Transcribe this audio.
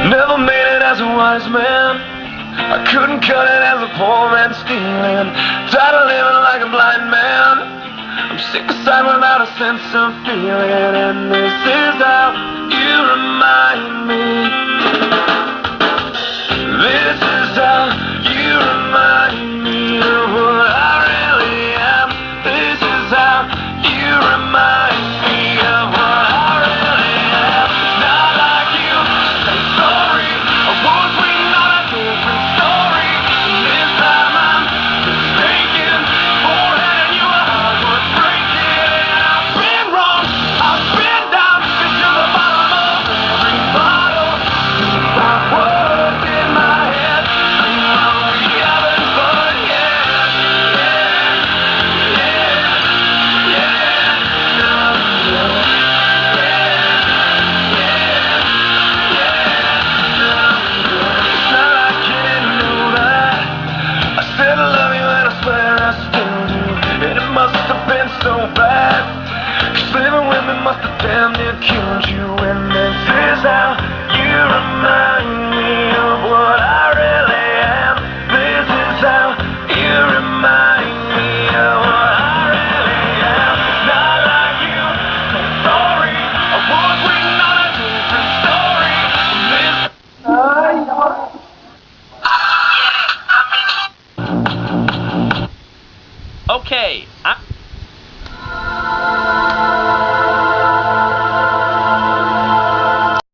Never made it as a wise man. I couldn't cut it as a poor man stealing. Tired of living like a blind man. I'm sick aside without a sense of feeling. And this is how you remind me. This is how you remind me of what I really am. This is how you remind me of what I really am. Not like you, say sorry. I was waiting on a different story. This time I'm mistaken for handing you a heart worth breaking. I've been wrong, I've been down into the bottom of every bottle. Stop what's in my head. We haven't fun yet. It's not like you didn't know that. I said I love you and I swear I still do. And it must have been so bad, 'cause living with me must have damn near killed you. And this is how you remind me of what I really am. This is how you remind me of what I really am. Not like you, so sorry. I was waiting on a different story. This Okay,